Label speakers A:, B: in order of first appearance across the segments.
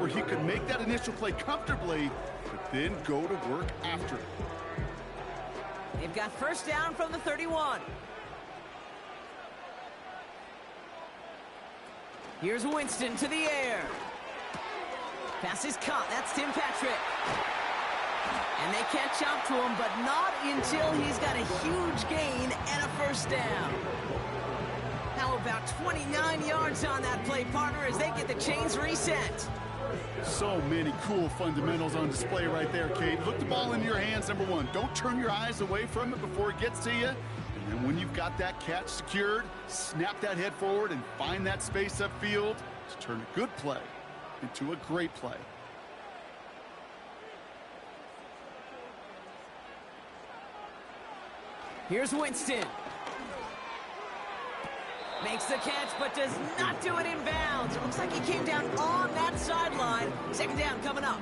A: where he could make that initial play comfortably, but then go to work after.
B: They've got first down from the 31. Here's Winston to the air. Pass is caught. That's Tim Patrick. And they catch up to him, but not until he's got a huge gain and a first down. How about 29 yards on that play, partner, as they get the chains reset.
A: So many cool fundamentals on display right there, Kate. Look the ball into your hands, number one. Don't turn your eyes away from it before it gets to you. And then when you've got that catch secured, snap that head forward and find that space upfield to turn a good play into a great play.
B: Here's Winston. Makes the catch, but does not do it in bounds. It looks like he came down on that sideline. Second down coming up.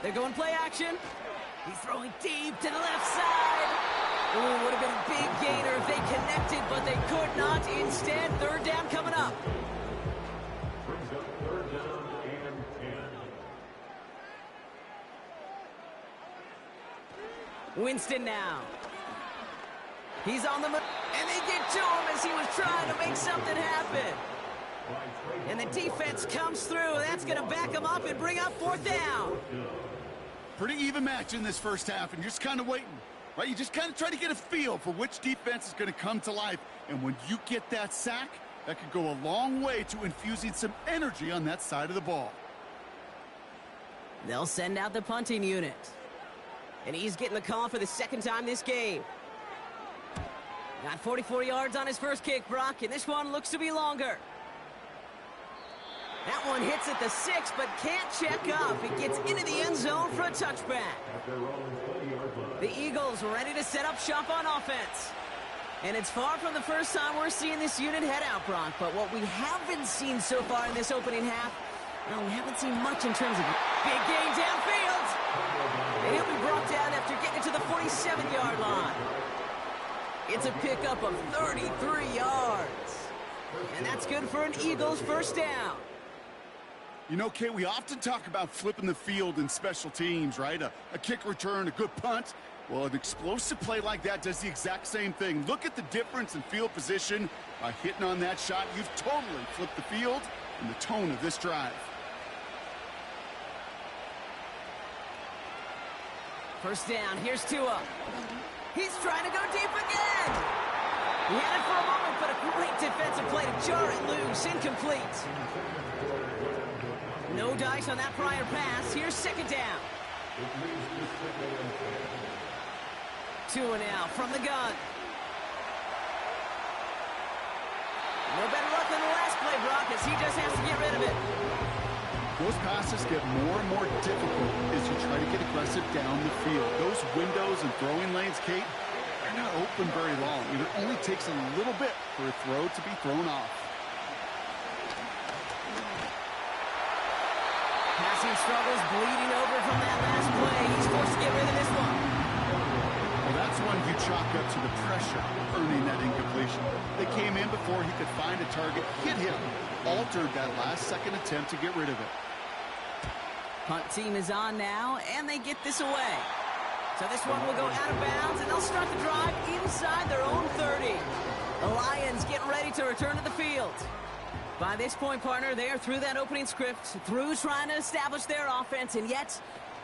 B: They're going play action. He's throwing deep to the left side. Ooh, would have been a big gainer if they connected, but they could not. Instead, third down coming up. Winston now. He's on the move, and they get to him as he was trying to make something happen. And the defense comes through. That's going to back him up and bring up fourth down.
A: Pretty even match in this first half, and you're just kind of waiting, right? You just kind of try to get a feel for which defense is going to come to life. And when you get that sack, that could go a long way to infusing some energy on that side of the ball.
B: They'll send out the punting unit. And he's getting the call for the second time this game. Got 44 yards on his first kick, Brock, and this one looks to be longer. That one hits at the 6, but can't check up. It gets into the end zone for a touchback. The Eagles ready to set up shop on offense. And it's far from the first time we're seeing this unit head out, Brock, but what we haven't seen so far in this opening half, well, we haven't seen much in terms of big gain downfield. And he'll be brought down after getting to the 47-yard line. It's a pickup of 33 yards. And that's good for an Eagles first down.
A: You know, Kate, we often talk about flipping the field in special teams, right? A kick return, a good punt. Well, an explosive play like that does the exact same thing. Look at the difference in field position. By hitting on that shot, you've totally flipped the field and the tone of this drive.
B: First down, here's Tua. He's trying to go deep again. He had it for a moment, but a great defensive play to jar it loose. Incomplete. No dice on that prior pass. Here's second down. Tua now from the gun. No better luck than the last play, Brock, as he just has to get rid of it.
A: Those passes get more and more difficult as you try to get aggressive down the field. Those windows and throwing lanes, Kate, they're not open very long. It only takes a little bit for a throw to be thrown off.
B: Passing struggles bleeding over from that last play. He's forced to get rid of this one.
A: Well, that's one you chalk up to the pressure earning that incompletion. They came in before he could find a target, hit him, altered that last second attempt to get rid of it.
B: Punt team is on now, and they get this away. So this one will go out of bounds, and they'll start the drive inside their own 30. The Lions getting ready to return to the field. By this point, partner, they are through that opening script, through trying to establish their offense, and yet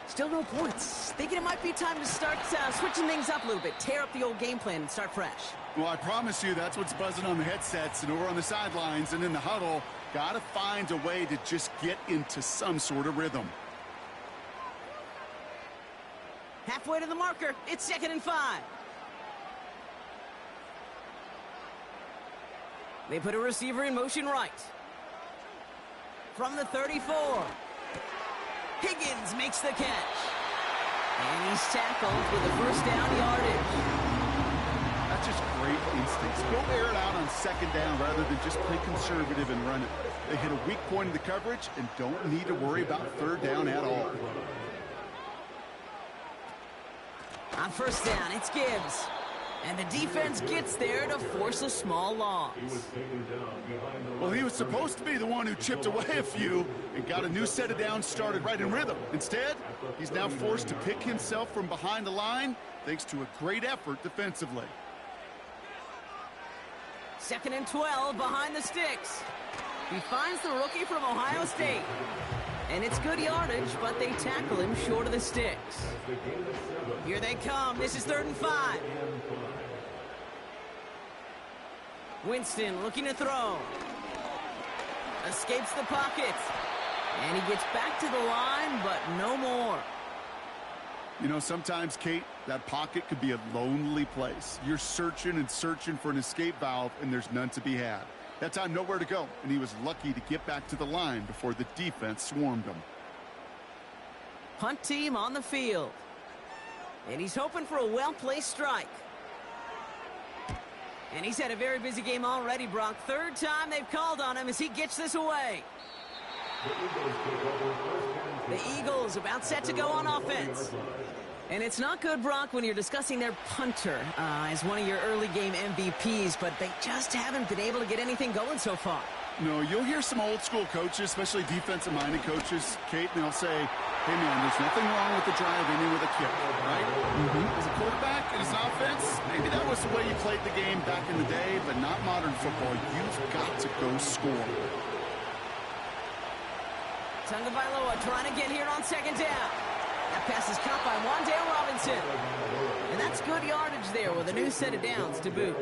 B: still no points. Thinking it might be time to start switching things up a little bit, tear up the old game plan and start fresh.
A: Well, I promise you that's what's buzzing on the headsets and over on the sidelines and in the huddle. Got to find a way to just get into some sort of rhythm.
B: Halfway to the marker, it's 2nd and 5. They put a receiver in motion right. From the 34. Higgins makes the catch. And he's tackled with a first down yardage.
A: That's just great instincts. Go air it out on second down rather than just play conservative and run it. They hit a weak point in the coverage and don't need to worry about third down at all.
B: On first down, it's Gibbs. And the defense gets there to force a small loss.
A: Well, he was supposed to be the one who chipped away a few and got a new set of downs started right in rhythm. Instead, he's now forced to pick himself from behind the line thanks to a great effort defensively.
B: 2nd and 12 behind the sticks. He finds the rookie from Ohio State. And it's good yardage, but they tackle him short of the sticks. Here they come. This is 3rd and 5. Winston looking to throw. Escapes the pocket. And he gets back to the line, but no more.
A: You know, sometimes, Kate, that pocket could be a lonely place. You're searching and searching for an escape valve, and there's none to be had. That time, nowhere to go, and he was lucky to get back to the line before the defense swarmed him.
B: Punt team on the field. And he's hoping for a well-placed strike. And he's had a very busy game already, Brock. 3rd time they've called on him as he gets this away. The Eagles about set to go on offense. And it's not good, Brock, when you're discussing their punter as one of your early game MVPs, but they just haven't been able to get anything going so far.
A: No, you'll hear some old school coaches, especially defensive-minded coaches, Kate, and they'll say, hey, man, there's nothing wrong with the drive ending with a kick, right? As a quarterback in his offense, maybe that was the way you played the game back in the day, but not modern football. You've got to go score.
B: Tagovailoa trying to get here on 2nd down. That pass is caught by Wan'Dale Robinson. And that's good yardage there with a new set of downs to boot.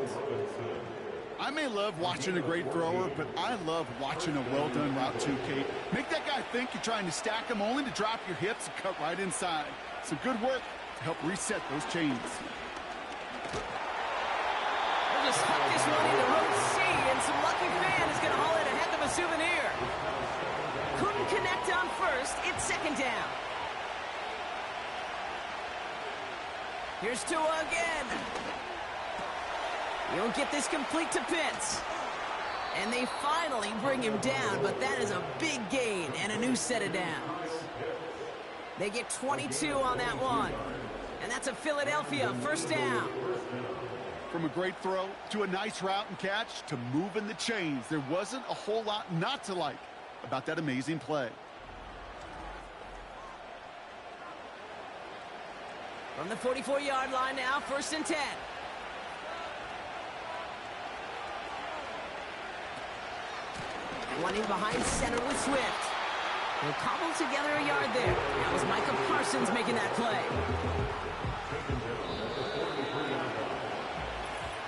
A: I may love watching a great thrower, but I love watching a well-done route too, Kate. Make that guy think you're trying to stack him only to drop your hips and cut right inside. Some good work to help reset those chains.
B: They'll just tuck this one into row C, and some lucky fan is going to haul it a heck of a souvenir. Couldn't connect on 1st. It's 2nd down. Here's Tua again. You don't get this complete to Pitts. And they finally bring him down, but that is a big gain and a new set of downs. They get 22 on that one. And that's a Philadelphia 1st down.
A: From a great throw to a nice route and catch to moving the chains, there wasn't a whole lot not to like about that amazing play.
B: From the 44-yard line now, 1st and 10. One in behind center with Swift. He'll cobble together a yard there. That was Micah Parsons making that play.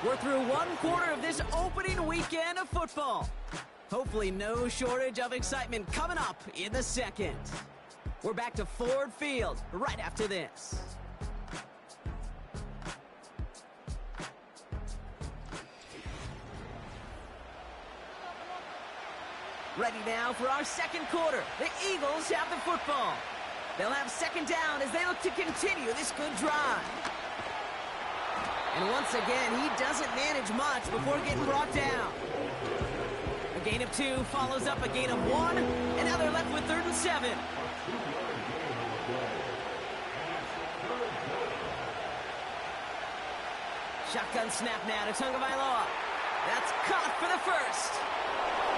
B: We're through 1 quarter of this opening weekend of football. Hopefully no shortage of excitement coming up in the 2nd. We're back to Ford Field right after this. Ready now for our 2nd quarter. The Eagles have the football. They'll have 2nd down as they look to continue this good drive. And once again, he doesn't manage much before getting brought down. A gain of 2 follows up a gain of 1, and now they're left with 3rd and 7. Shotgun snap now to Tagovailoa. That's caught for the 1st.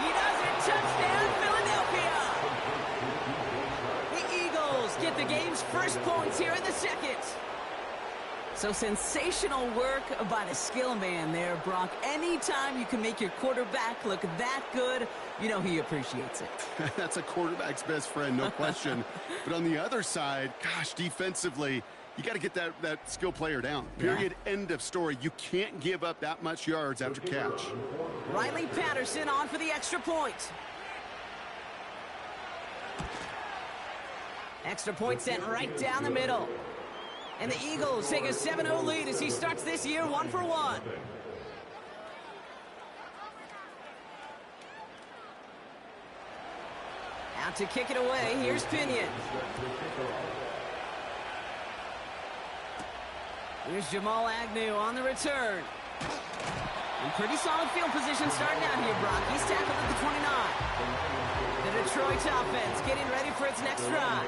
B: He does it. Touchdown, Philadelphia. The Eagles get the game's 1st points here in the 2nd. So sensational work by the skill man there, Brock. Anytime you can make your quarterback look that good, you know he appreciates it.
A: That's a quarterback's best friend, no question. But on the other side, gosh, defensively, you got to get that skill player down. Period. Yeah. End of story. You can't give up that much yards after catch.
B: Riley Patterson on for the extra point. Extra point sent right down the middle. And the Eagles take a 7-0 lead as he starts this year 1 for 1. Out to kick it away. Here's Pinion. Here's Jamal Agnew on the return. And Pretty solid field position starting out here, Brock. He's tackled at the 29. The Detroit offense getting ready for its next drive.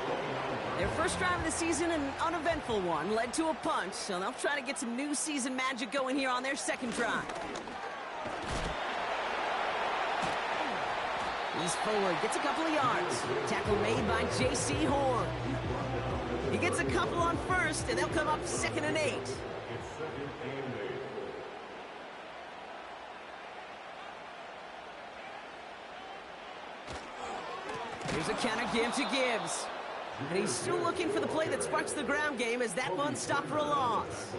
B: Their first drive of the season, an uneventful one, led to a punch, so they'll try to get some new season magic going here on their second drive. He's forward, gets a couple of yards. Tackle made by J.C. Horn. He gets a couple on first, and they'll come up 2nd and 8. Here's a counter give to Gibbs. And he's still looking for the play that sparks the ground game as that one stopped for a loss.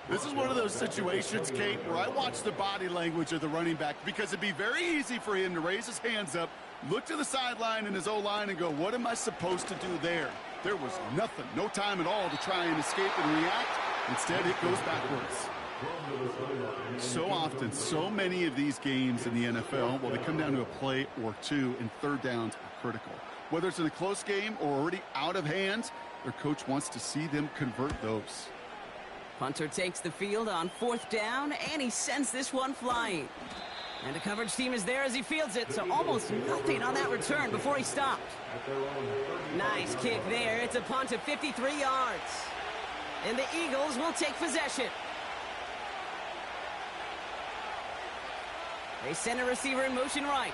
A: This is one of those situations, Kate, where I watch the body language of the running back because it'd be very easy for him to raise his hands up, look to the sideline in his O-line and go, what am I supposed to do there? There was nothing, no time at all to try and escape and react. Instead, it goes backwards. So often, so many of these games in the NFL, well, they come down to a play or two, and third downs are critical. Whether it's in a close game or already out of hand, their coach wants to see them convert those.
B: Punter takes the field on 4th down, and he sends this one flying. And the coverage team is there as he fields it, so almost nothing on that return before he stopped. Nice kick there. It's a punt of 53 yards. And the Eagles will take possession. They send a receiver in motion right.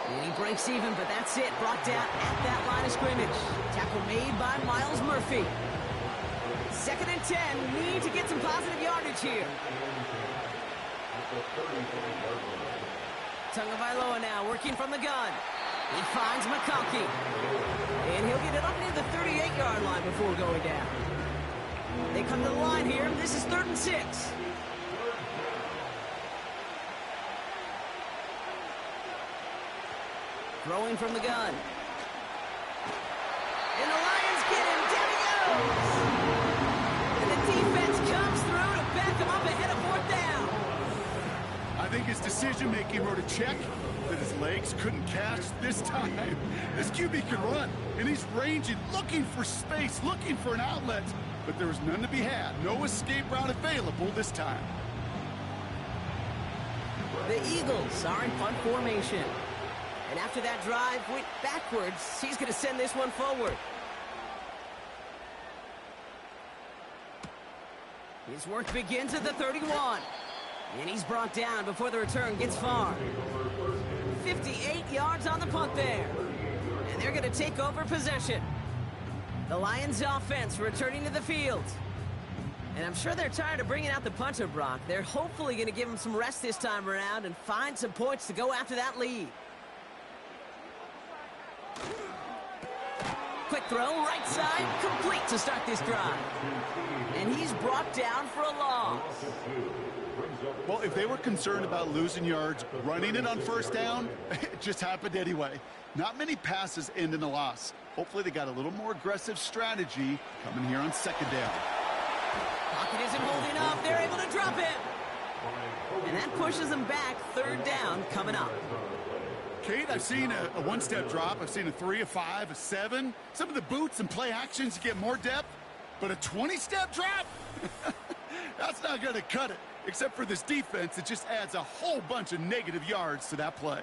B: And he breaks even, but that's it. Brought down at that line of scrimmage. Tackle made by Myles Murphy. 2nd and 10. Need to get some positive yardage here. Tagovailoa now working from the gun. He finds McConkey. And he'll get it up near the 38-yard line before going down. They come to the line here. This is 3rd and 6. Throwing from the gun. And the Lions get him. Down he goes. And the defense comes through to back him up ahead of 4th down.
A: I think his decision-making wrote a check that his legs couldn't catch this time. This QB can run, and he's ranging, looking for space, looking for an outlet. But there was none to be had. No escape route available this time.
B: The Eagles are in punt formation. And after that drive went backwards, he's going to send this one forward. His work begins at the 31. And he's brought down before the return gets far. 58 yards on the punt there. And they're going to take over possession. The Lions offense returning to the field. And I'm sure they're tired of bringing out the punter, Brock. They're hopefully going to give him some rest this time around and find some points to go after that lead. Quick throw, right side, complete to start this drive. And he's brought down for a loss.
A: Well, if they were concerned about losing yards, running it on 1st down, it just happened anyway. Not many passes end in a loss. Hopefully they got a little more aggressive strategy coming here on 2nd down.
B: Pocket isn't holding up. They're able to drop him. And that pushes them back. 3rd down coming up.
A: Kate, I've seen a one-step drop. I've seen a 3, a 5, a 7. Some of the boots and play actions get more depth. But a 20-step drop? That's not going to cut it. Except for this defense, it just adds a whole bunch of negative yards to that play.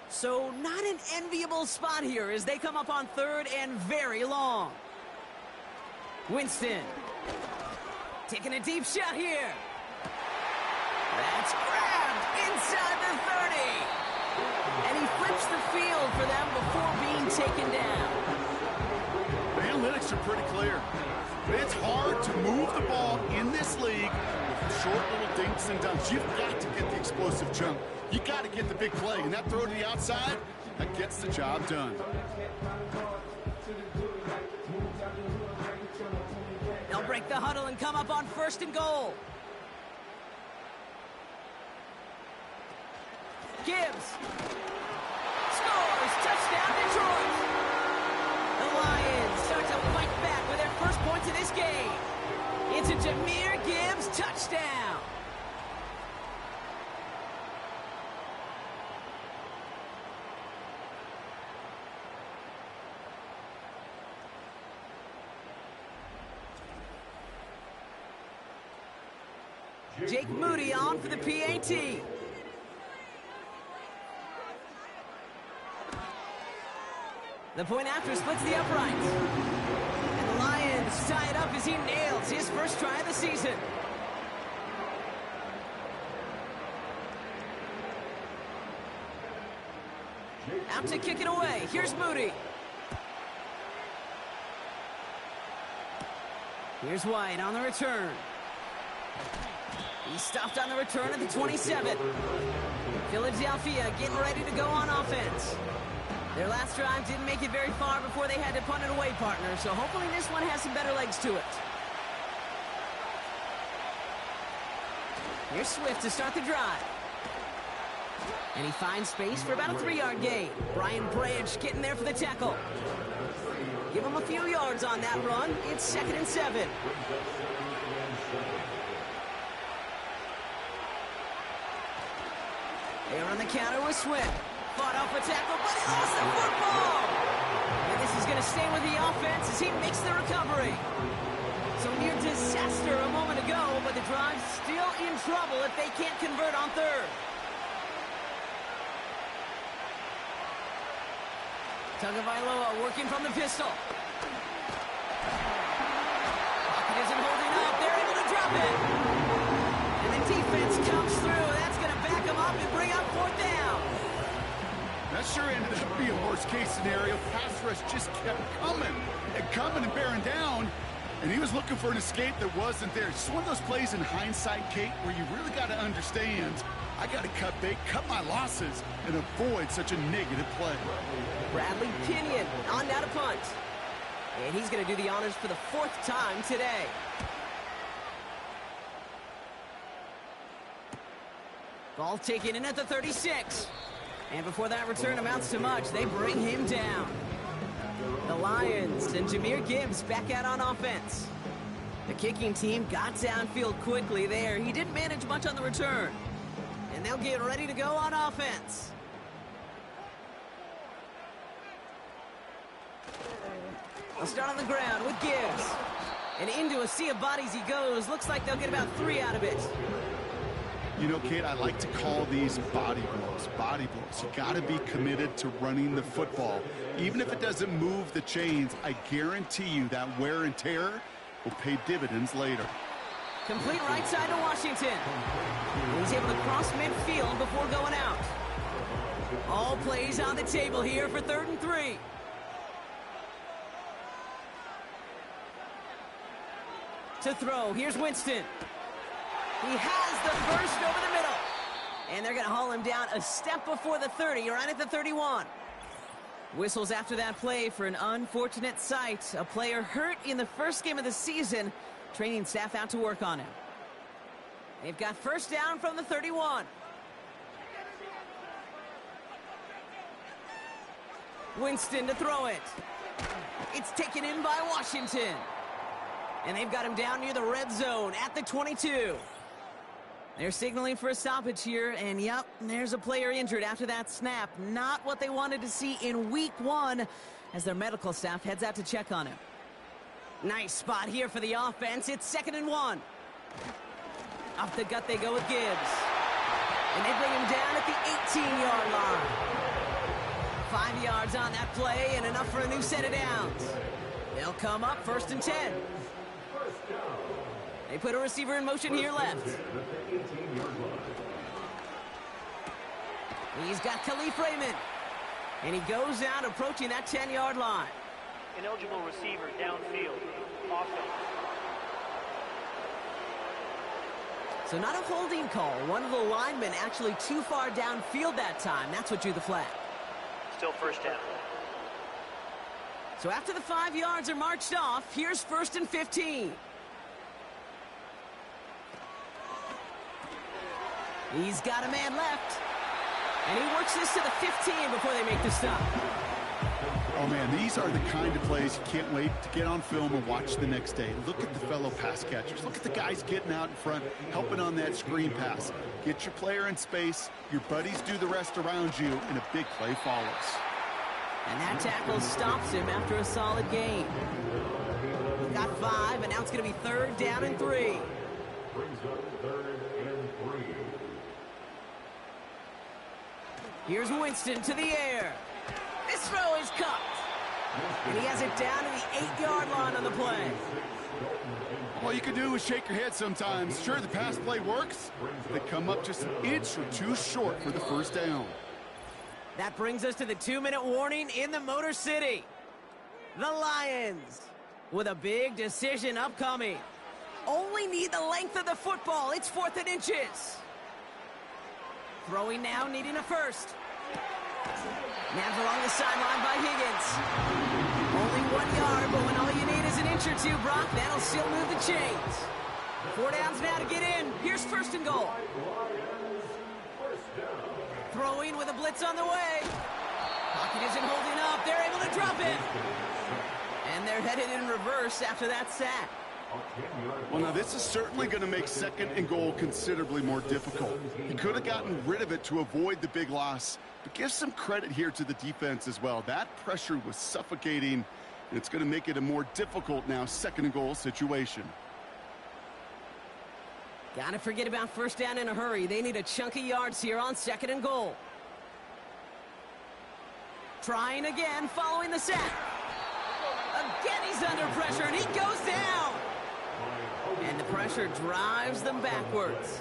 B: So not an enviable spot here as they come up on 3rd and very long. Winston taking a deep shot here. That's grabbed inside the 30. And he flips the field for them before being taken down.
A: The analytics are pretty clear. It's hard to move the ball in this league with short little dinks and dunks. You've got to get the explosive jump. You got to get the big play. And that throw to the outside, that gets the job done.
B: They'll break the huddle and come up on 1st and goal. Gibbs scores. Touchdown, Detroit. The Lions start to fight back with their first points of this game. It's a Jahmyr Gibbs touchdown. Jake Moody on for the PAT. The point after splits the uprights. And the Lions tie it up as he nails his first try of the season. Out to kick it away. Here's Moody. Here's White on the return. He stopped on the return at the 27. Philadelphia getting ready to go on offense. Their last drive didn't make it very far before they had to punt it away, partner, so hopefully this one has some better legs to it. Here's Swift to start the drive. And he finds space for about a 3-yard gain. Brian Branch getting there for the tackle. Give him a few yards on that run. It's 2nd and 7. They are on the counter with Swift. Fought off a tackle, but he lost the football. And this is going to stay with the offense as he makes the recovery. So near disaster a moment ago, but the drive's still in trouble if they can't convert on third. Tagovailoa working from the pistol. Pocket isn't holding up. They're able to drop it. And the defense comes through. That's going to back them up and bring up 4th down.
A: That sure ended up being a worst-case scenario. Pass rush just kept coming and bearing down. And he was looking for an escape that wasn't there. It's one of those plays in hindsight, Kate, where you really got to understand, I got to cut bait, cut my losses, and avoid such a negative play.
B: Bradley Pinion on now to punt. And he's going to do the honors for the 4th time today. Ball taken in at the 36. And before that return amounts to much, they bring him down. The Lions and Jahmyr Gibbs back out on offense. The kicking team got downfield quickly there. He didn't manage much on the return. And they'll get ready to go on offense. They'll start on the ground with Gibbs. And into a sea of bodies he goes. Looks like they'll get about 3 out of it.
A: You know, Kate, I like to call these body blows. Body blows. You got to be committed to running the football. Even if it doesn't move the chains, I guarantee you that wear and tear will pay dividends later.
B: Complete right side to Washington. And he's able to cross midfield before going out. All plays on the table here for 3rd and 3. To throw, here's Winston. He has the first over the middle. And they're going to haul him down a step before the 30, right at the 31. Whistles after that play for an unfortunate sight. A player hurt in the first game of the season. Training staff out to work on him. They've got 1st down from the 31. Winston to throw it. It's taken in by Washington. And they've got him down near the red zone at the 22. They're signaling for a stoppage here, and yep, there's a player injured after that snap. Not what they wanted to see in week 1 as their medical staff heads out to check on him. Nice spot here for the offense. It's 2nd and 1. Off the gut they go with Gibbs. And they bring him down at the 18-yard line. 5 yards on that play and enough for a new set of downs. They'll come up 1st and 10. They put a receiver in motion here left. He's got Khalif Raymond. And he goes out approaching that 10-yard line.
C: Ineligible receiver downfield. Offense.
B: So not a holding call. One of the linemen actually too far downfield that time. That's what drew the flag.
C: Still 1st down.
B: So after the 5 yards are marched off, here's 1st and 15. He's got a man left. And he works this to the 15 before they make the stop.
A: Oh, man, these are the kind of plays you can't wait to get on film and watch the next day. Look at the fellow pass catchers. Look at the guys getting out in front, helping on that screen pass. Get your player in space. Your buddies do the rest around you, and a big play follows.
B: And that tackle stops him after a solid gain. He got 5, and now it's going to be 3rd down and 3. Here's Winston to the air. This throw is caught. And he has it down to the 8-yard line on the play.
A: All you can do is shake your head sometimes. Sure, the pass play works. They come up just an inch or two short for the first down.
B: That brings us to the 2-minute warning in the Motor City. The Lions with a big decision upcoming. Only need the length of the football. It's 4th and inches. Throwing now, needing a first. Nabbed along the sideline by Higgins. Only 1 yard, but when all you need is an inch or two, Brock, that'll still move the chains. 4 downs now to get in. Here's 1st and goal. Throwing with a blitz on the way. Pocket isn't holding up. They're able to drop it. And they're headed in reverse after that sack.
A: Well, now this is certainly going to make 2nd and goal considerably more difficult. He could have gotten rid of it to avoid the big loss, but give some credit here to the defense as well. That pressure was suffocating, and it's going to make it a more difficult now 2nd and goal situation.
B: Gotta forget about 1st down in a hurry. They need a chunk of yards here on 2nd and goal. Trying again following the sack. Again he's under pressure, and he goes down. And the pressure drives them backwards.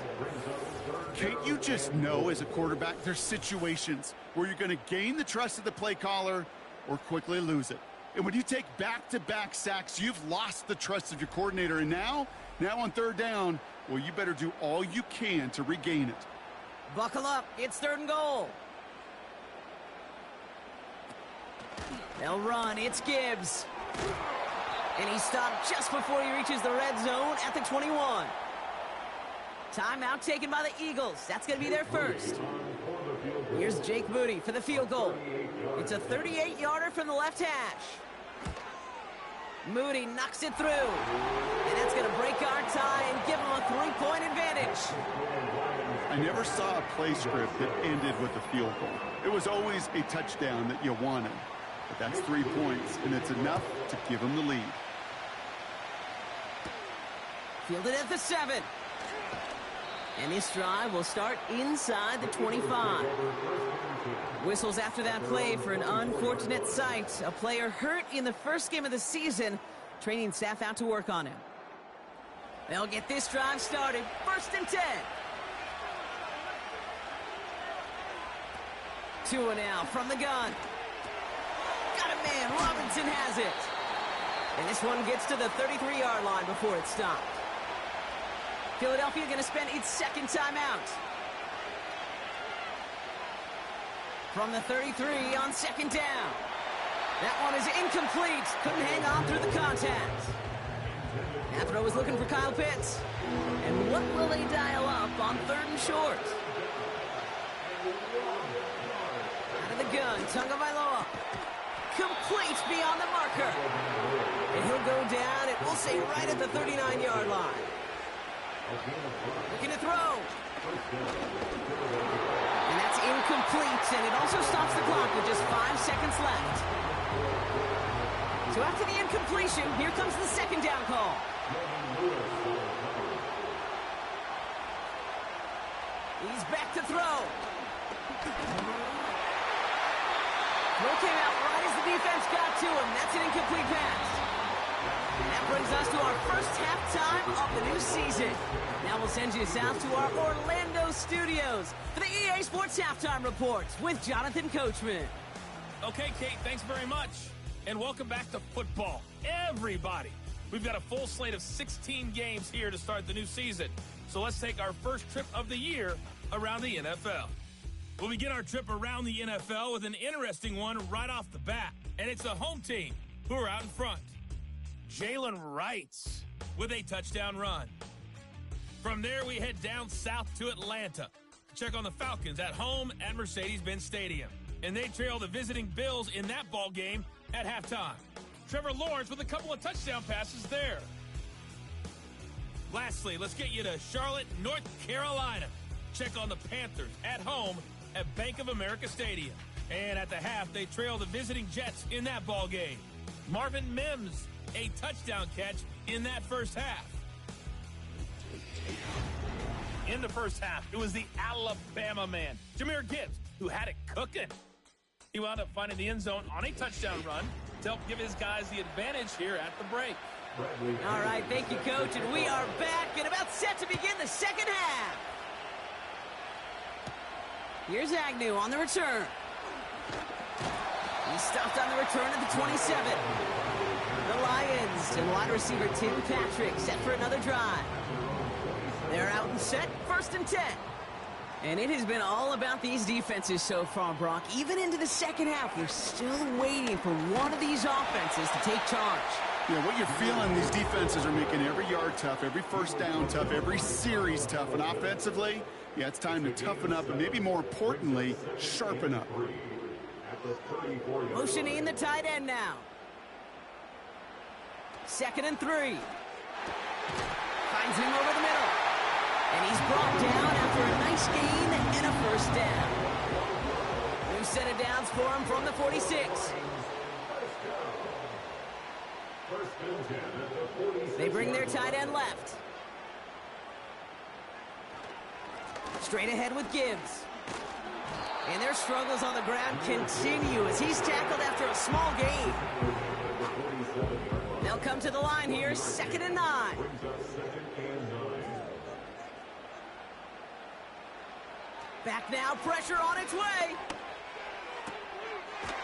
A: Can't you just know as a quarterback there's situations where you're going to gain the trust of the play caller or quickly lose it? And when you take back-to-back sacks, you've lost the trust of your coordinator. And now on 3rd down, well, you better do all you can to regain it.
B: Buckle up. It's 3rd and goal. They'll run. It's Gibbs. And he stopped just before he reaches the red zone at the 21. Timeout taken by the Eagles. That's going to be their first. Here's Jake Moody for the field goal. It's a 38-yarder from the left hash. Moody knocks it through. And that's going to break our tie and give him a 3-point advantage.
A: I never saw a play script that ended with a field goal. It was always a touchdown that you wanted. But that's 3 points, and it's enough to give him the lead.
B: Fielded at the 7. And this drive will start inside the 25. Whistles after that play for an unfortunate sight. A player hurt in the first game of the season. Training staff out to work on him. They'll get this drive started. 1st and 10. Tua now from the gun. Got a man. Robinson has it. And this one gets to the 33-yard line before it's stopped. Philadelphia going to spend its 2nd timeout. From the 33 on 2nd down. That one is incomplete. Couldn't hang on through the contact. That throw is looking for Kyle Pitts. And what will they dial up on 3rd and short? Out of the gun, Tagovailoa. Complete beyond the marker. And he'll go down, it will say right at the 39-yard line. Looking to throw. And that's incomplete, and it also stops the clock with just 5 seconds left. So after the incompletion, here comes the 2nd down call. He's back to throw. Throw came out right as the defense got to him. That's an incomplete pass. And that brings us to our first halftime of the new season. Now we'll send you south to our Orlando studios for the EA Sports Halftime Reports with Jonathan Coachman.
D: Okay, Kate, thanks very much. And welcome back to football. Everybody. We've got a full slate of 16 games here to start the new season. So let's take our first trip of the year around the NFL. We'll begin our trip around the NFL with an interesting one right off the bat. And it's a home team who are out in front. Jalen Wrights with a touchdown run. From there, we head down south to Atlanta to check on the Falcons at home at Mercedes-Benz Stadium. And they trail the visiting Bills in that ball game at halftime. Trevor Lawrence with a couple of touchdown passes there. Lastly, let's get you to Charlotte, North Carolina. Check on the Panthers at home at Bank of America Stadium. And at the half, they trail the visiting Jets in that ball game. Marvin Mims, a touchdown catch in that first half. In the first half, it was the Alabama man, Jahmyr Gibbs, who had it cooking. He wound up finding the end zone on a touchdown run to help give his guys the advantage here at the break.
B: All right, thank you, Coach. And we are back and about set to begin the second half. Here's Agnew on the return. He's stopped on the return at the 27. The Lions and wide receiver Tim Patrick set for another drive. They're out and set, 1st and 10. And it has been all about these defenses so far, Brock. Even into the second half, we're still waiting for one of these offenses to take charge.
A: Yeah, what you're feeling, these defenses are making every yard tough, every first down tough, every series tough. And offensively, yeah, it's time to toughen up and maybe more importantly, sharpen up.
B: Motioning the tight end now. 2nd and 3. Finds him over the middle. And he's brought down after a nice gain and a 1st down. New set of downs for him from the 46. They bring their tight end left. Straight ahead with Gibbs. And their struggles on the ground continue as he's tackled after a small gain. They'll come to the line here, 2nd and 9. Back now, pressure on its way.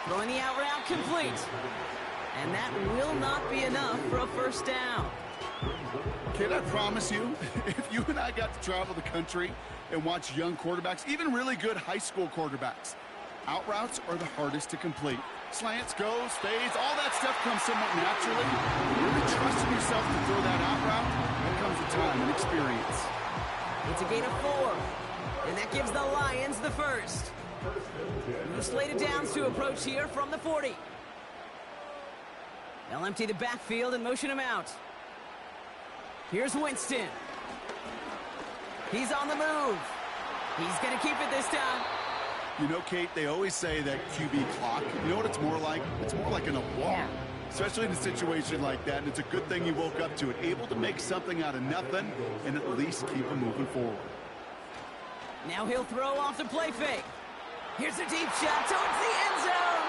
B: Throwing the out route complete. And that will not be enough for a 1st down.
A: Kid, I promise you, if you and I got to travel the country and watch young quarterbacks, even really good high school quarterbacks, out routes are the hardest to complete. Slants, goes, fades, all that stuff comes somewhat naturally. Really trusting yourself to throw that out route, that comes with time and experience.
B: It's a gain of 4. And that gives the Lions the 1st. New slated downs to approach here from the 40. They'll empty the backfield and motion him out. Here's Winston. He's on the move. He's going to keep it this time.
A: You know, Kate, they always say that QB clock, you know what it's more like? It's more like an alarm, especially in a situation like that. And it's a good thing you woke up to it, able to make something out of nothing and at least keep them moving forward.
B: Now he'll throw off the play fake. Here's a deep shot towards the end zone.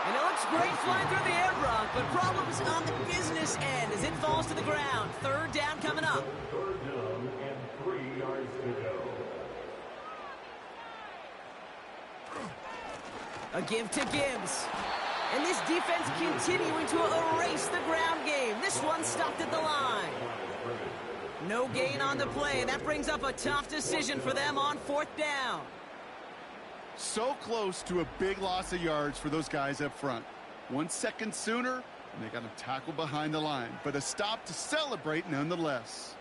B: And it looks great flying through the air, Brock, but problems on the business end as it falls to the ground. 3rd down coming up.
E: 3rd down and 3 yards to go.
B: A give to Gibbs. And this defense continuing to erase the ground game. This one stopped at the line. No gain on the play, and that brings up a tough decision for them on 4th down.
A: So close to a big loss of yards for those guys up front. 1 second sooner, and they got him tackled behind the line. But a stop to celebrate nonetheless.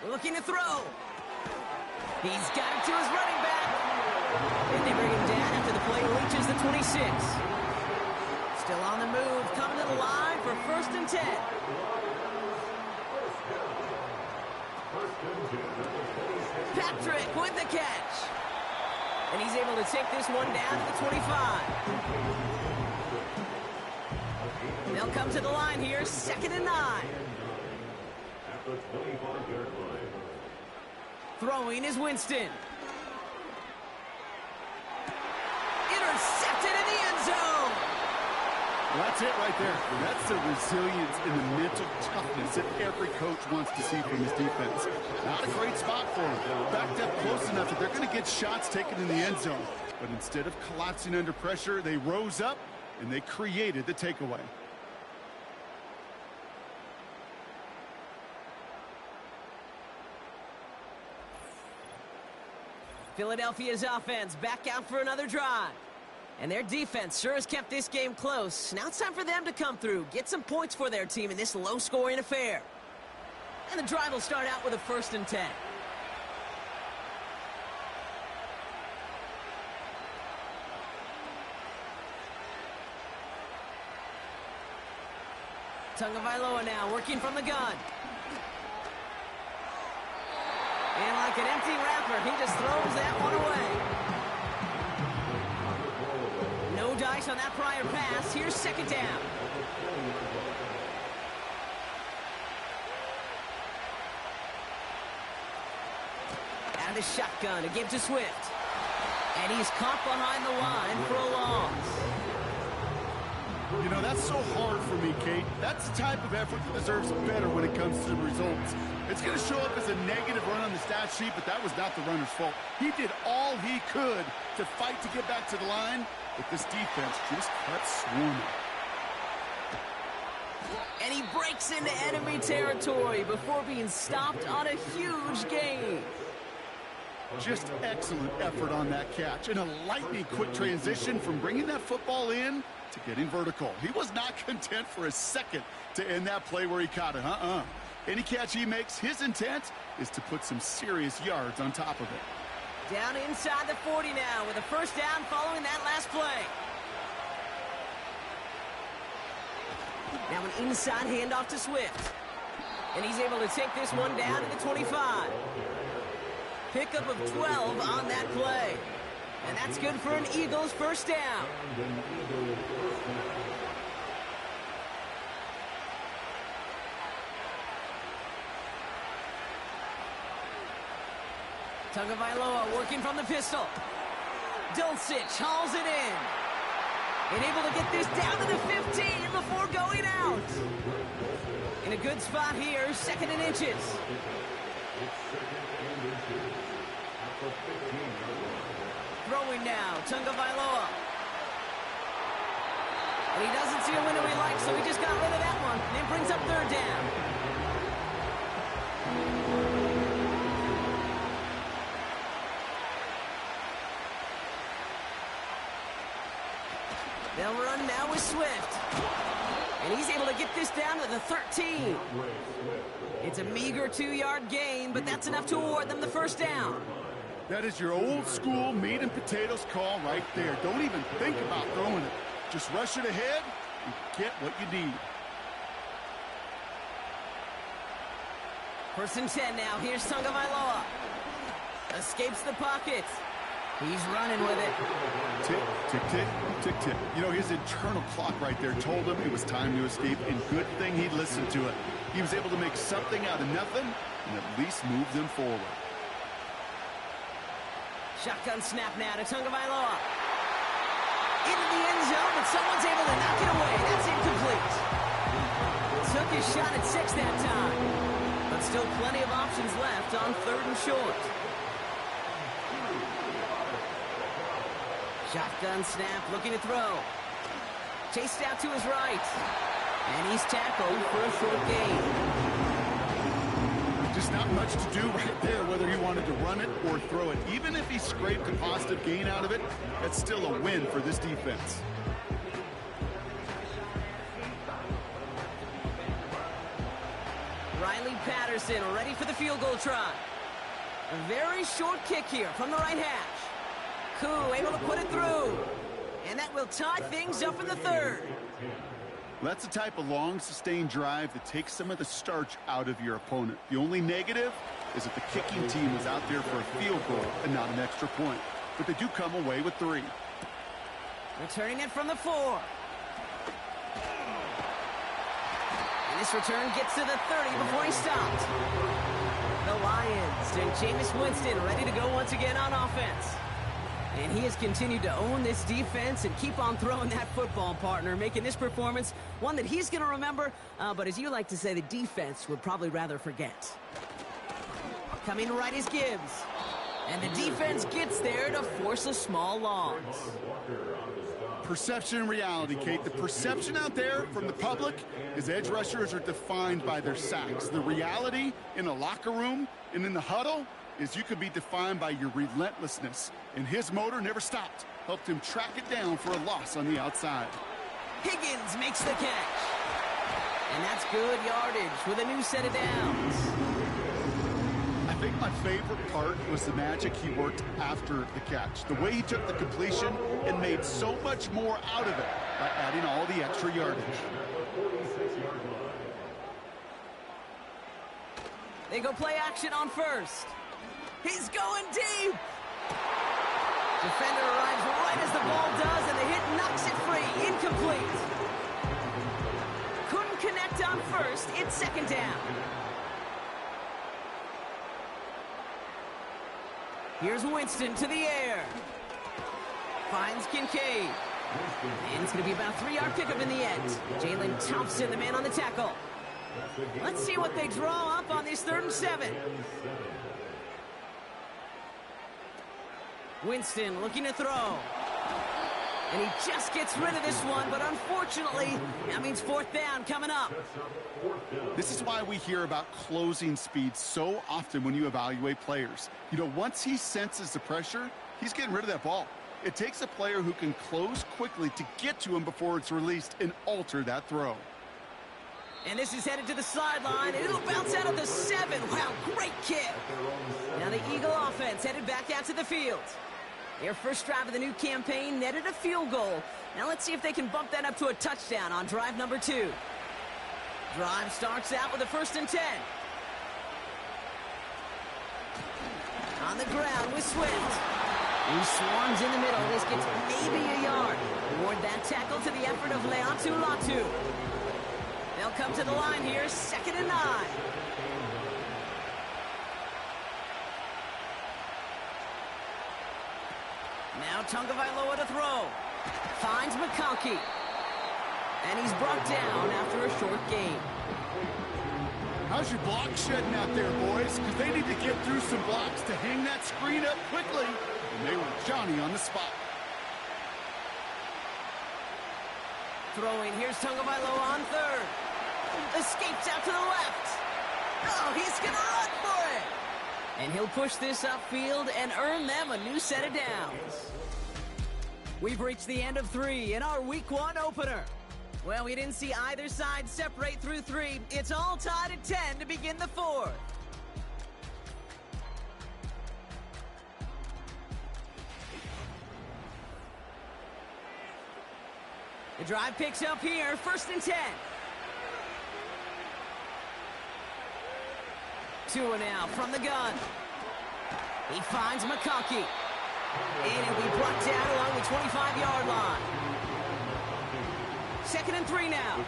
B: Looking to throw. He's got it to his running back. And they bring him down after the play reaches the 26. Still on the move, coming to the line for 1st and 10. Patrick with the catch. And he's able to take this one down to the 25. They'll come to the line here, 2nd and 9.
E: At the 25-yard line.
B: Throwing is Winston. Intercepted in the end zone.
A: Well, that's it right there. That's the resilience and the mental toughness that every coach wants to see from his defense. Not a great spot for him. Backed up close enough that they're going to get shots taken in the end zone. But instead of collapsing under pressure, they rose up and they created the takeaway.
B: Philadelphia's offense back out for another drive. And their defense sure has kept this game close. Now it's time for them to come through, get some points for their team in this low-scoring affair. And the drive will start out with a 1st and 10. Tagovailoa now working from the gun. And like an empty wrapper, he just throws that one away. No dice on that prior pass. Here's 2nd down. the shotgun to give to Swift. And he's caught behind the line for a loss.
A: You know, that's so hard for me, Kate. That's the type of effort that deserves better when it comes to the results. It's going to show up as a negative run on the stat sheet, but that was not the runner's fault. He did all he could to fight to get back to the line, but this defense just kept swarming.
B: And he breaks into enemy territory before being stopped on a huge gain.
A: Just excellent effort on that catch. And a lightning quick transition from bringing that football in to getting vertical. He was not content for a second to end that play where he caught it. Any catch he makes, his intent is to put some serious yards on top of it.
B: Down inside the 40 now with a first down following that last play. Now an inside handoff to Swift. And he's able to take this one down to the 25. Pickup of 12 on that play. And that's good for an Eagles first down. Tagovailoa working from the pistol. Dulcich hauls it in. And able to get this down to the 15 before going out. In a good spot here, second and inches. Throwing now, Tagovailoa. And he doesn't see a window he likes, so he just got rid of that one. And it brings up third down. They'll run now with Swift. And he's able to get this down to the 13. It's a meager 2-yard gain, but that's enough to award them the first down.
A: That is your old school meat and potatoes call right there. Don't even think about throwing it. Just rush it ahead and get what you need.
B: First and 10 now. Here's Tagovailoa. Escapes the pocket. He's running with it.
A: Tick, tick, tick, tick, tick. You know, his internal clock right there told him it was time to escape, and good thing he listened to it. He was able to make something out of nothing and at least move them forward.
B: Shotgun snap now to Tagovailoa. Into the end zone, but someone's able to knock it away. That's incomplete. Took his shot at 6 that time. But still plenty of options left on 3rd and short. Shotgun snap, looking to throw. Chased out to his right. And he's tackled for a short gain.
A: Just not much to do right there, whether he wanted to run it or throw it. Even if he scraped a positive gain out of it, that's still a win for this defense.
B: Riley Patterson ready for the field goal try. A very short kick here from the right hash. Koo able to put it through. And that will tie things up in the 3rd.
A: That's the type of long, sustained drive that takes some of the starch out of your opponent. The only negative is that the kicking team was out there for a field goal and not an extra point. But they do come away with 3.
B: Returning it from the 4. And this return gets to the 30 before he stopped. The Lions and Jameis Winston ready to go once again on offense. And he has continued to own this defense and keep on throwing that football, partner, making this performance one that he's going to remember, but as you like to say, the defense would probably rather forget. Coming right is Gibbs. And the defense gets there to force a small loss.
A: Perception and reality, Kate. The perception out there from the public is edge rushers are defined by their sacks. The reality in the locker room and in the huddle is you could be defined by your relentlessness. And his motor never stopped. Helped him track it down for a loss on the outside.
B: Higgins makes the catch. And that's good yardage with a new set of downs.
A: I think my favorite part was the magic he worked after the catch. The way he took the completion and made so much more out of it by adding all the extra yardage.
B: They go play action on first. He's going deep. Defender arrives right as the ball does, and the hit knocks it free. Incomplete. Couldn't connect on first. It's second down. Here's Winston to the air. Finds Kincaid. And it's going to be about a 3-yard pickup in the end. Jalen Thompson, the man on the tackle. Let's see what they draw up on this 3rd and 7. Winston looking to throw. And he just gets rid of this one, but unfortunately, that means 4th down coming up.
A: This is why we hear about closing speed so often when you evaluate players. You know, once he senses the pressure, he's getting rid of that ball. It takes a player who can close quickly to get to him before it's released and alter that throw.
B: And this is headed to the sideline, and it'll bounce out of the 7. Wow, great kick. Now the Eagle offense headed back out to the field. Their first drive of the new campaign netted a field goal. Now let's see if they can bump that up to a touchdown on drive number 2. Drive starts out with a 1st and 10. On the ground with Swift. He swarms in the middle. This gets maybe a yard. Reward that tackle to the effort of Leatu Latu. They'll come to the line here, 2nd and 9. Now Tagovailoa to throw. Finds McConkey. And he's brought down after a short gain.
A: How's your block shedding out there, boys? Because they need to get through some blocks to hang that screen up quickly. And they want Johnny on the spot.
B: Throwing, here's Tagovailoa on 3rd. Escapes out to the left. Oh, he's going to run for it. And he'll push this upfield and earn them a new set of downs. We've reached the end of 3 in our Week 1 opener. Well, we didn't see either side separate through 3. It's all tied at 10 to begin the 4th. The drive picks up here, 1st and 10. Tua now from the gun. He finds McConkey. And he'll be brought down along the 25-yard line. 2nd and 3 now.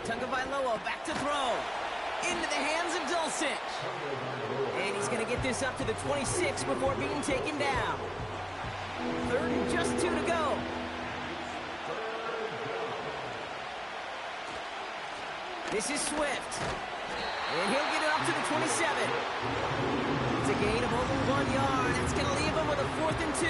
B: Tagovailoa back to throw. Into the hands of Dulcich. And he's going to get this up to the 26 before being taken down. 3rd and just 2 to go. This is Swift. And he'll get it up to the 27. It's a gain of over 1 yard. That's going to leave him with a 4th and 2.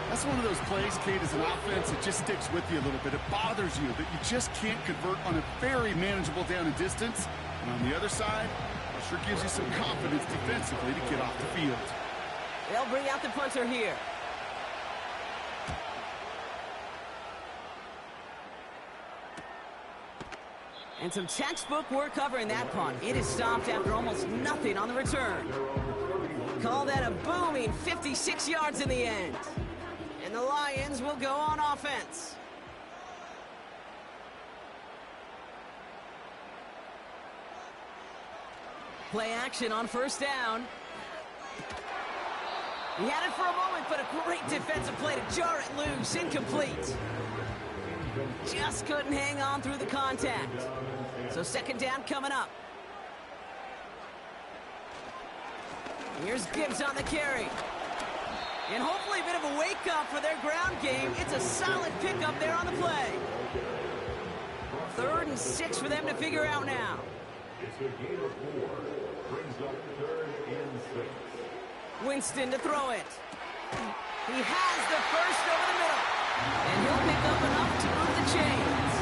A: That's one of those plays, Kate, as an offense, it just sticks with you a little bit. It bothers you that you just can't convert on a very manageable down and distance. And on the other side, it sure gives you some confidence defensively to get off the field.
B: They'll bring out the punter here. And some textbook work covering that punt. It is stopped after almost nothing on the return. Call that a booming 56 yards in the end. And the Lions will go on offense. Play action on 1st down. He had it for a moment, but a great defensive play to jar it loose. Incomplete. Just couldn't hang on through the contact. So 2nd down coming up. Here's Gibbs on the carry. And hopefully a bit of a wake-up for their ground game. It's a solid pickup there on the play. 3rd and 6 for them to figure out now.
E: It's a gain of 4. Brings up 3rd and 6.
B: Winston to throw it. He has the first over the middle. And he'll pick up enough to move the chains.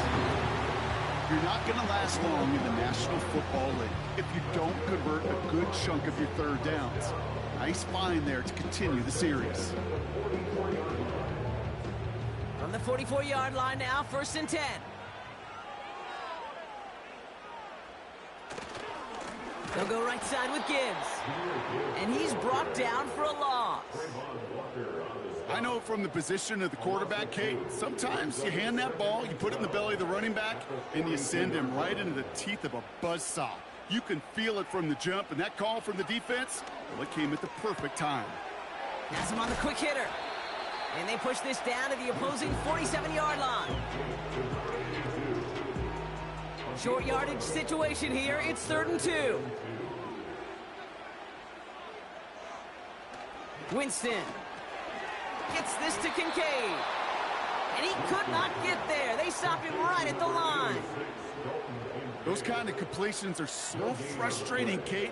A: You're not going to last long in the National Football League if you don't convert a good chunk of your 3rd downs. Nice find there to continue the series.
B: From the 44-yard line now, 1st and 10. They'll go right side with Gibbs. And he's brought down for a loss.
A: I know from the position of the quarterback, Kate, sometimes you hand that ball, you put it in the belly of the running back, and you send him right into the teeth of a buzzsaw. You can feel it from the jump, and that call from the defense, well, it came at the perfect time.
B: Has him on the quick hitter. And they push this down to the opposing 47-yard line. Short yardage situation here. It's 3rd and 2. Winston gets this to Kincaid. And he could not get there. They stop him right at the line.
A: Those kind of completions are so frustrating, Kate.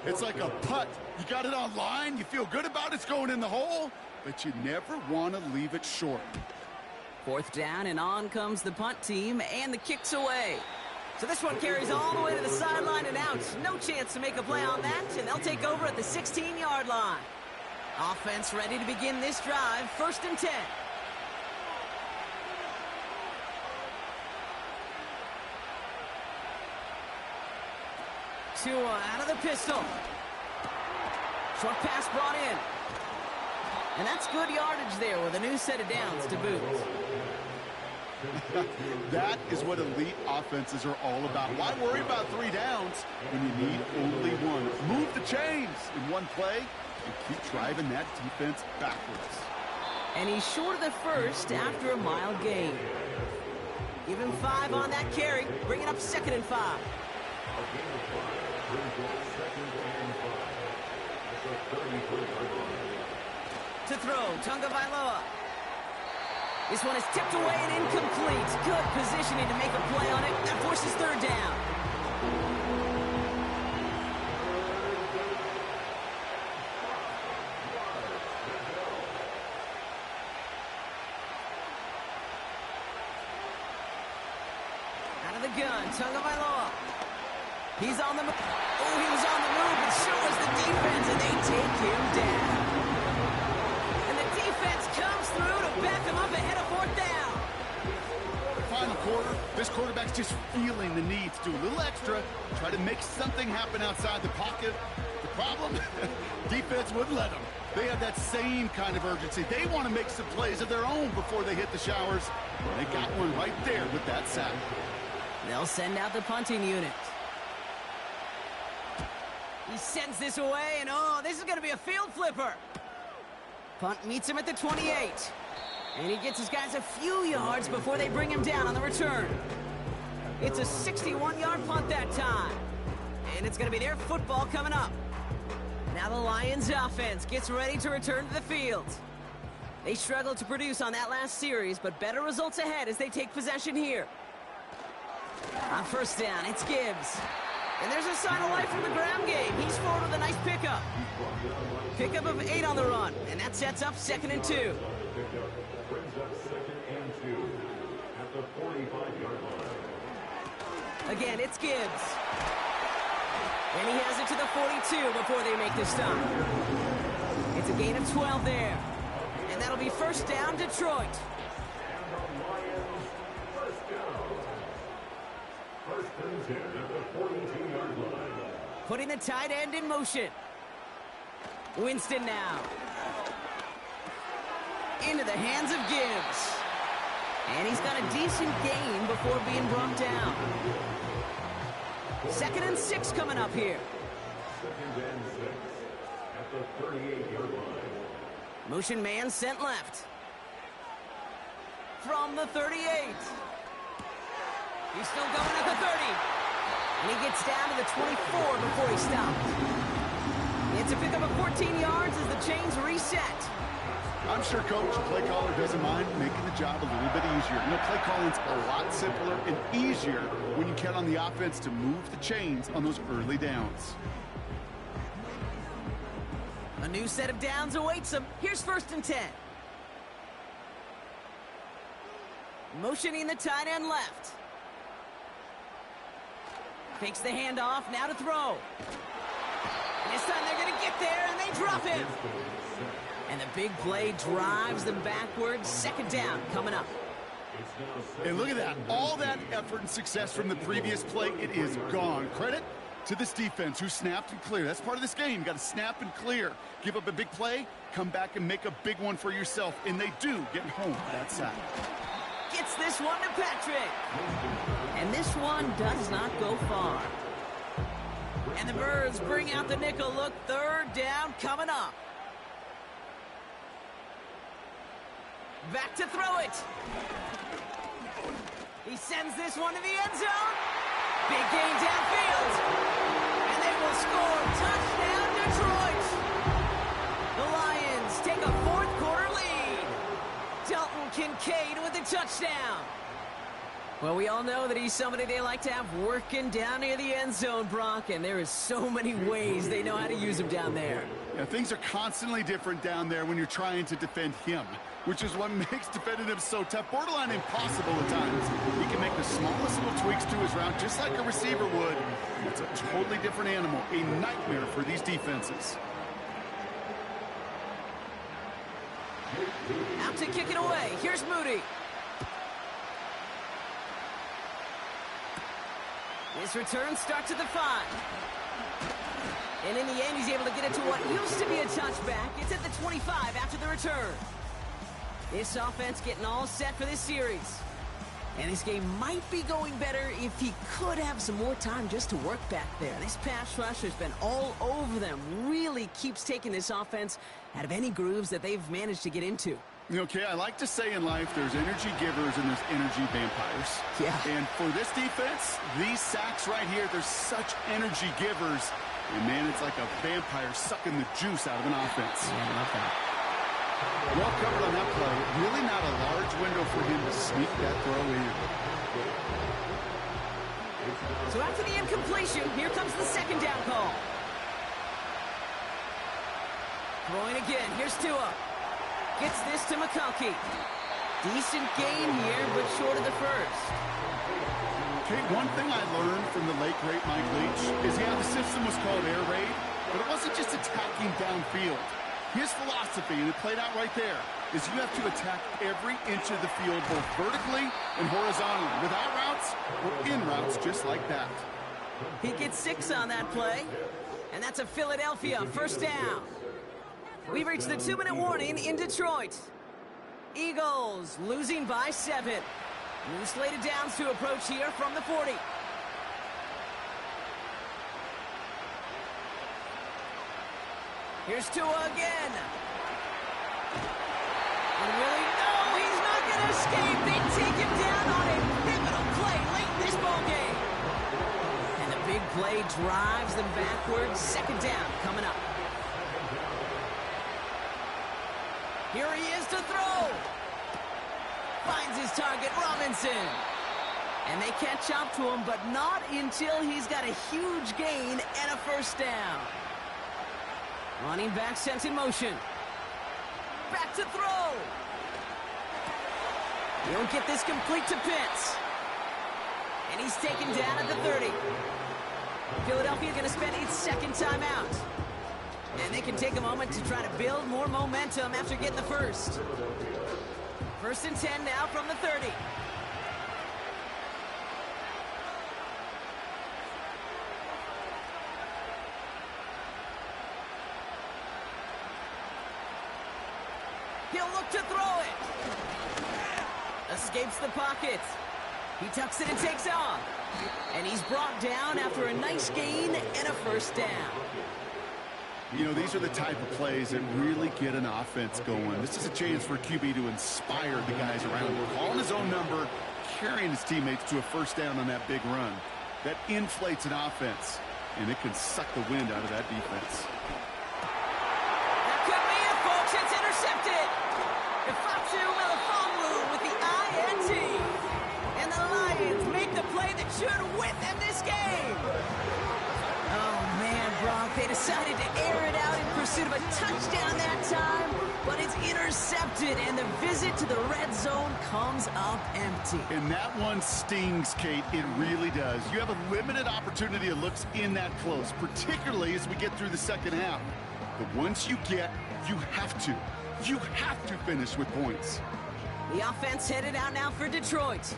A: It's like a putt. You got it on line, you feel good about it's going in the hole, but you never want to leave it short.
B: 4th down, and on comes the punt team, and the kick's away. So this one carries all the way to the sideline and out. No chance to make a play on that, and they'll take over at the 16-yard line. Offense ready to begin this drive, 1st and 10. Tua out of the pistol. Short pass brought in. And that's good yardage there with a new set of downs to boot.
A: That is what elite offenses are all about. Why worry about 3 downs when you need only one? Move the chains in one play and keep driving that defense backwards.
B: And he's short of the first after a mile gain. Give him 5 on that carry. Bring it up 2nd and 5. To throw, Tunga Vailoa. This one is tipped away and incomplete. Good positioning to make a play on it. That forces 3rd down. Out of the gun, Tunga Vailoa. He's on the move. Oh, he was on the move, but so was the defense, and they take him down. And the defense comes through to back him up ahead of 4th down.
A: Final quarter, this quarterback's just feeling the need to do a little extra, try to make something happen outside the pocket. The problem? Defense wouldn't let them. They have that same kind of urgency. They want to make some plays of their own before they hit the showers. They got one right there with that sack.
B: They'll send out the punting unit. He sends this away, and oh, this is going to be a field flipper. Punt meets him at the 28. And he gets his guys a few yards before they bring him down on the return. It's a 61-yard punt that time. And it's going to be their football coming up. Now the Lions offense gets ready to return to the field. They struggled to produce on that last series, but better results ahead as they take possession here. On 1st down, it's Gibbs. And there's a sign of life from the ground game. He's forward with a nice pickup. Pickup of 8 on the run, and that sets up 2nd and 2.
E: Brings up 2nd and 2 at the 45-yard line.
B: Again, it's Gibbs. And he has it to the 42 before they make the stop. It's a gain of 12 there. And that'll be 1st down, Detroit.
E: And the Lions, 1st down. 1st and 10 at the 42-yard line.
B: Putting the tight end in motion. Winston now. Into the hands of Gibbs. And he's got a decent gain before being brought down. 2nd and 6 coming up here.
E: 2nd and 6 at the 38-yard line.
B: Motion man sent left. From the 38. He's still going at the 30. And he gets down to the 24 before he stops. It's a pickup of 14 yards as the chains reset.
A: I'm sure Coach, play caller, doesn't mind making the job a little bit easier. You know, play calling's a lot simpler and easier when you count on the offense to move the chains on those early downs.
B: A new set of downs awaits him. Here's 1st and 10. Motioning the tight end left. Fakes the handoff, now to throw. And this time they're going to get there, and they drop him. And the big play drives them backwards. 2nd down coming up.
A: And look at that. All that effort and success from the previous play, it is gone. Credit to this defense who snapped and cleared. That's part of this game. You got to snap and clear. Give up a big play, come back and make a big one for yourself. And they do get home that side.
B: Gets this one to Patrick. And this one does not go far. And the Birds bring out the nickel look. 3rd down coming up. Back to throw it. He sends this one to the end zone. Big gain downfield. And they will score. Touchdown, Detroit. The Lions take a fourth-quarter lead. Dalton Kincaid with the touchdown. Well, we all know that he's somebody they like to have working down near the end zone, Brock, and there is so many ways they know how to use him down there.
A: Yeah, things are constantly different down there when you're trying to defend him, which is what makes defending him so tough, borderline impossible at times. He can make the smallest little tweaks to his route just like a receiver would. It's a totally different animal, a nightmare for these defenses.
B: Out to kick it away. Here's Moody. His return starts at the 5. And in the end, he's able to get it to what used to be a touchback. It's at the 25 after the return. This offense getting all set for this series. And this game might be going better if he could have some more time just to work back there. This pass rush has been all over them. Really keeps taking this offense out of any grooves that they've managed to get into.
A: Okay, I like to say in life there's energy givers and there's energy vampires.
B: Yeah.
A: And for this defense, these sacks right here, they're such energy givers. And, man, it's like a vampire sucking the juice out of an offense.
B: Yeah, I love that.
A: Well covered on that play. Really not a large window for him to sneak that throw in.
B: So after the incompletion, here comes the second down call. Throwing again. Here's Tua. Gets this to McConkey. Decent gain here, but short of the first.
A: Okay, one thing I learned from the late, great Mike Leach is, yeah, the system was called air raid, but it wasn't just attacking downfield. His philosophy, and it played out right there, is you have to attack every inch of the field, both vertically and horizontally, without routes or in routes, just like that.
B: He gets 6 on that play, and that's a Philadelphia first down. We've reached the 2-minute warning in Detroit. Eagles losing by 7. New slate of downs to approach here from the 40. Here's Tua again. And really, no, he's not going to escape. They take him down on a pivotal play late in this ballgame. And the big play drives them backwards. Second down coming up. Here he is to throw. Finds his target, Robinson. And they catch up to him, but not until he's got a huge gain and a first down. Running back sent in motion. Back to throw. He'll get this complete to Pitts. And he's taken down at the 30. Philadelphia going to spend its second timeout. And they can take a moment to try to build more momentum after getting the first. First and 10 now from the 30. He'll look to throw it. Escapes the pocket. He tucks it and takes off. And he's brought down after a nice gain and a first down.
A: You know, these are the type of plays that really get an offense going. This is a chance for QB to inspire the guys around him. Calling his own number, carrying his teammates to a first down on that big run. That inflates an offense, and it can suck the wind out of that defense.
B: That could be it, folks. It's intercepted. Ifeatu Melifonwu with the INT. And the Lions make the play that should win them this game. Oh, man, Brock, they decided to air it out in pursuit of a touchdown that time, but it's intercepted, and the visit to the red zone comes up empty.
A: And that one stings, Kate. It really does. You have a limited opportunity of looks in that close, particularly as we get through the second half. But once you get, you have to finish with points.
B: The offense headed out now for Detroit.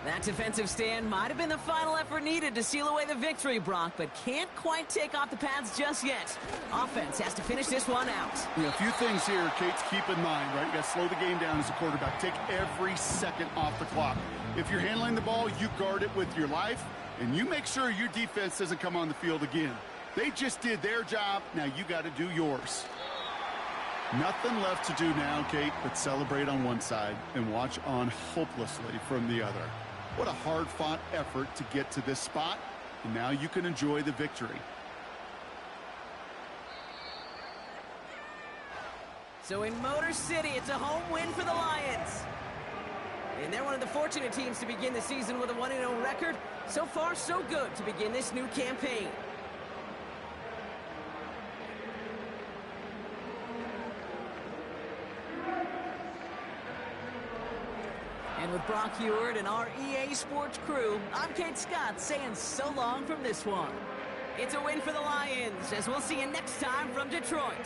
B: That defensive stand might have been the final effort needed to seal away the victory, Brock, but can't quite take off the pads just yet. Offense has to finish this one out.
A: You know, a few things here, Kate, to keep in mind, right? You got to slow the game down as a quarterback. Take every second off the clock. If you're handling the ball, you guard it with your life, and you make sure your defense doesn't come on the field again. They just did their job. Now you got to do yours. Nothing left to do now, Kate, but celebrate on one side and watch on hopelessly from the other. What a hard-fought effort to get to this spot, and now you can enjoy the victory.
B: So in Motor City, it's a home win for the Lions. And they're one of the fortunate teams to begin the season with a 1-0 record. So far, so good to begin this new campaign. And with Brock Huard and our EA Sports crew, I'm Kate Scott saying so long from this one. It's a win for the Lions, as we'll see you next time from Detroit.